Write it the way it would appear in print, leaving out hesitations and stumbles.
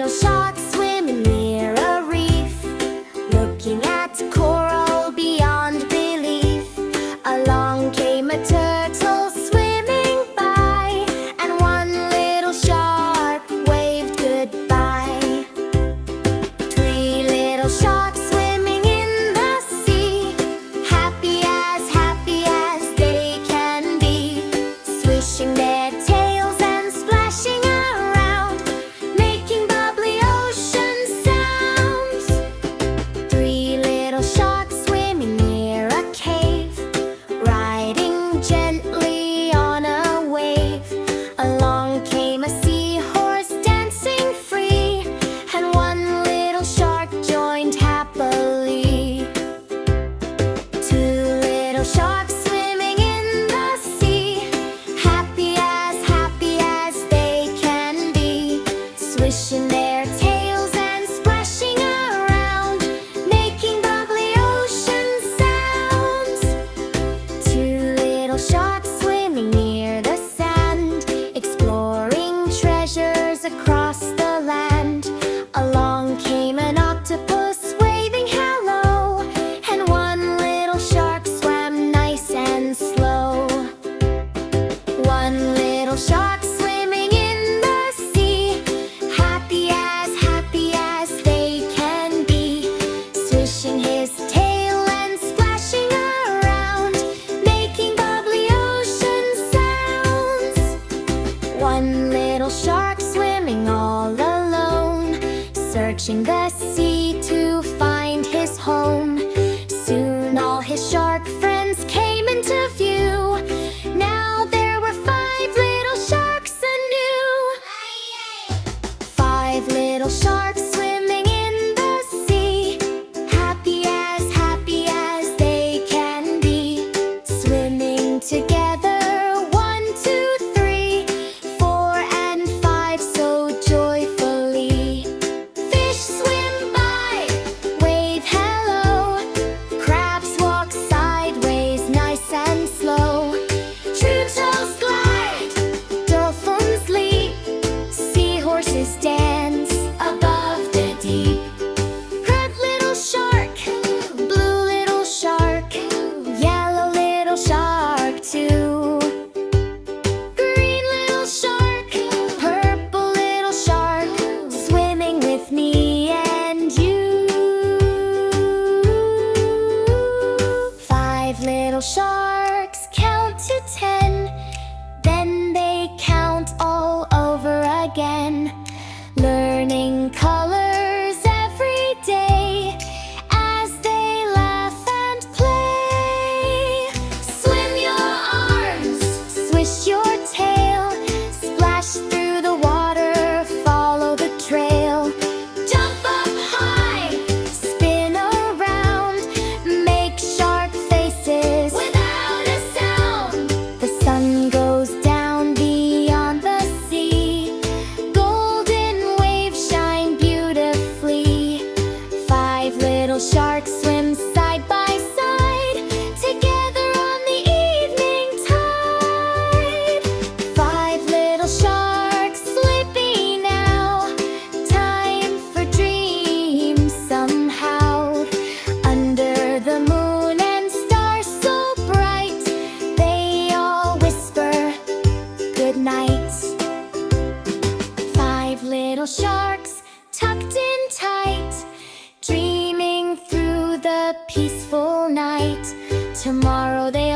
little sharks swimming near a reef, looking at coral beyond belief. Along came a turtle swimming by, and one little shark waved goodbye. Three little sharks swimming in the sea, happy as they can be, swishing their tails and splashing around, making bubbly ocean sounds. Three little sharks swimming near a cave, riding gently on a wave. Along came a seahorse dancing free, and one little shark joined happily. Two little sharks swimming in the sea, happy as they can be, swishing their tails and splashing around, making bubbly ocean sounds. Two little sharks swimming near the sand, exploring treasures across the land. Along came an octopus waving hello, and one little shark swam nice and slow. One little shark swimming in the sea, happy as they can be, swishing his tail and splashing around, making bubbly ocean sounds. One little shark swimming all alone, searching the sea to find his home. Soon all his shark friends came into view. Now there were five little sharks anew. Five little sharks swimming in the sea, happy as they can be, swimming together. One, two, three, four, and five, so joyfully. Fish swim by, wave hello. Crabs walk sideways, nice and slow. Turtles glide, dolphins leap, seahorses dance above the deep. Red little shark, blue little shark, yellow little shark too. Green little shark, purple little shark, swimming with me and you. Five little sharks count to 10, then they count all over again, learning colors every day as they laugh and play. Swim your arms, swish your tail, splash through the water, follow the trail. Jump up high, spin around, make shark faces without a sound. The sun goes down beyond the sea, golden waves shine beautifully. Five little sharks swim side by side, together on the evening tide. Five little sharks sleepy now, time for dreams somehow. Under the moon and stars so bright, they all whisper good night. Five little sharks tucked in tight, dreaming through the peaceful night. Tomorrow they